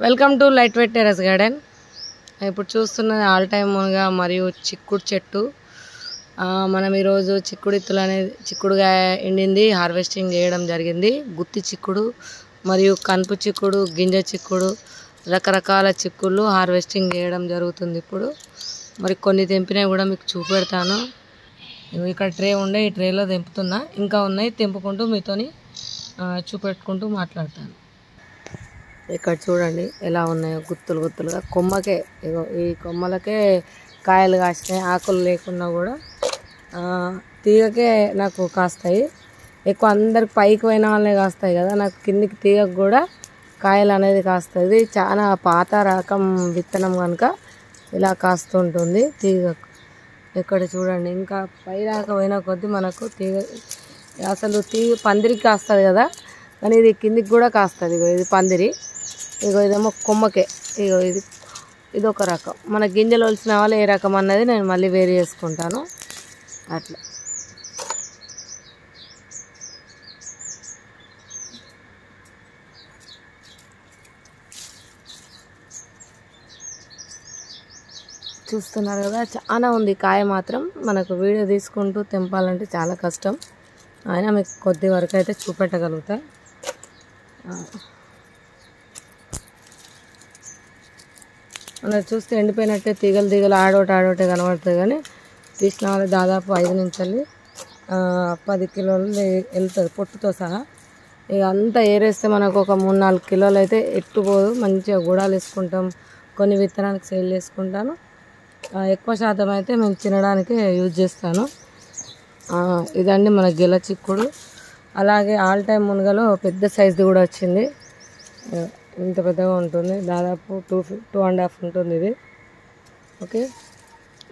Welcome to light weight terrace garden. ఇప్పుడు చూస్తున్నది all time మునగ మరియు చిక్కుడు చెట్టు. మనం ఈరోజు చిక్కుడుగా ఎండింది హార్వెస్టింగ్ చేయడం జరిగింది. గుత్తి చిక్కుడు మరియు కనుపు చిక్కుడు, గింజ చిక్కుడు, రకరకాల చిక్కుళ్ళు హార్వెస్టింగ్ చేయడం జరుగుతుంది. ఇప్పుడు మరి కొన్ని తెంపినవి కూడా మీకు చూపెడతాను. ఇక్కడ ట్రే ఉండే, ఈ ట్రేలో తెంపుతున్నా, ఇంకా ఉన్నాయి, తెంపుకుంటూ మీతోని చూపెట్టుకుంటూ మాట్లాడతాను. ఇక్కడ చూడండి ఎలా ఉన్నాయో గుత్తులు గుత్తులుగా. కొమ్మకే ఈ కొమ్మలకే కాయలు కాసినాయి. ఆకులు లేకున్నా కూడా తీగకే నాకు కాస్తాయి. ఎక్కువ అందరికి పైకి పోయిన వాళ్ళే కాస్తాయి కదా, నాకు కిందికి తీగకు కూడా కాయలు అనేది కాస్తుంది. చాలా పాత రకం విత్తనం కనుక ఇలా కాస్తుంటుంది తీగకు. ఇక్కడ చూడండి ఇంకా పై దాకా పోయిన కొద్దీ మనకు తీగ అసలు పందిరికి కాస్తుంది కదా, కానీ ఇది కిందికి కూడా కాస్తుంది. ఇది పందిరి, ఇదేమో కొమ్మకే. ఇది ఒక రకం. మన గింజలు వలిసిన వాళ్ళు ఏ రకం అన్నది నేను మళ్ళీ వేరు చేసుకుంటాను. అట్లా చూస్తున్నారు కదా, చాలా ఉంది కాయ. మాత్రం మనకు వీడియో తీసుకుంటూ తెంపాలంటే చాలా కష్టం. అయినా మీకు కొద్ది వరకు అయితే చూపెట్టగలుగుతా. మనకు చూస్తే ఎండిపోయినట్టే తీగలు ఆడోటే కనబడుతుంది, కానీ తీసిన వాళ్ళు దాదాపు 5 నుంచి 10 కిలోలు వెళ్తుంది పొట్టుతో సహా. ఇక అంతా ఏరేస్తే మనకు ఒక 3-4 కిలోలు అయితే ఎట్టుపోదు. మంచిగా గుడాలు వేసుకుంటాం, కొన్ని విత్తనానికి సేల్ చేసుకుంటాను. ఎక్కువ శాతం అయితే మేము తినడానికి యూజ్ చేస్తాను. ఇదండి మన గిల చిక్కుడు. అలాగే ఆల్ టైమ్ మునగలో పెద్ద సైజు కూడా వచ్చింది. ఇంత పెద్దగా ఉంటుంది, దాదాపు 2.5 ఉంటుంది ఇది. ఓకే,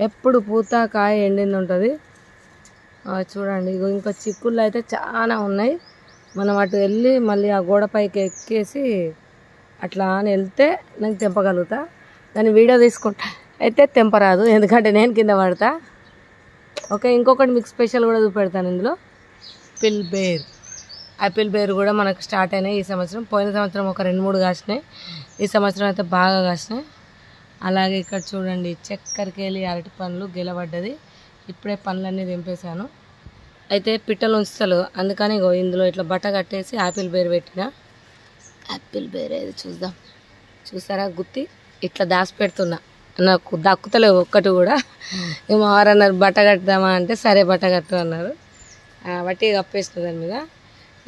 ఎప్పుడు పూత కాయ ఎండింది ఉంటుంది. చూడండి ఇంకా చిక్కుళ్ళు అయితే చాలా ఉన్నాయి. మనం అటు వెళ్ళి మళ్ళీ ఆ గోడపైకి ఎక్కేసి అట్లా అని వెళ్తే నేను తెంపగలుగుతా. దాన్ని వీడియో తీసుకుంటా అయితే తెంపరాదు, ఎందుకంటే నేను కింద పడతా. ఓకే, ఇంకొకటి మీకు స్పెషల్ కూడా చూపెడతాను. ఇందులో యాపిల్ బేర్ కూడా మనకు స్టార్ట్ అయినాయి ఈ సంవత్సరం. పోయిన సంవత్సరం ఒక 2-3 కాసినాయి, ఈ సంవత్సరం అయితే బాగా కాసినాయి. అలాగే ఇక్కడ చూడండి చక్కెరకేళి అరటి పండ్లు గెలబడ్డది. ఇప్పుడే పండ్లన్నీ తెంపేశాను. అయితే పిట్టలు ఉంచుతారు, అందుకని ఇందులో ఇట్లా బట్ట కట్టేసి యాపిల్ బేర్ పెట్టిన. యాపిల్ బేర్ ఏది చూద్దాం. చూసారా గుత్తి ఇట్లా దాచి పెడుతున్నా, నాకు దక్కుతలేవు ఒక్కటి కూడా. మా వారు అన్నారు బట్ట కట్టుదామా అంటే సరే బట్ట కట్టు అన్నారు. బట్టి కప్పేస్తుంది దాని మీద.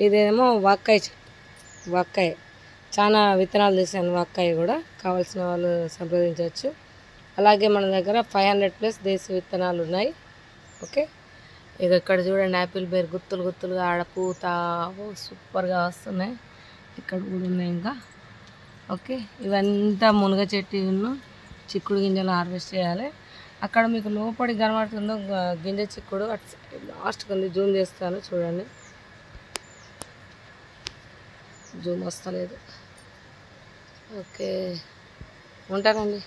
ఇదేమో వక్కాయ చాలా విత్తనాలు తీసాను. వక్కాయ కూడా కావాల్సిన వాళ్ళు సంప్రదించవచ్చు. అలాగే మన దగ్గర 500+ దేశీ విత్తనాలు ఉన్నాయి. ఓకే, ఇక ఇక్కడ చూడండి యాపిల్ బేర్ గుత్తులు గుత్తులుగా ఆడ పూత సూపర్గా వస్తున్నాయి. ఇక్కడ కూడా ఉన్నాయి ఇంకా. ఓకే, ఇవంతా మునగ చెట్టు చిక్కుడు గింజలు హార్వెస్ట్ చేయాలి. అక్కడ మీకు లోపలికి కనబడుతుందో గింజ చిక్కుడు, లాస్ట్కి ఉంది. జూమ్ చేస్తాను చూడండి, జూమ్ వస్తలేదు. ఓకే, ఉంటానండి.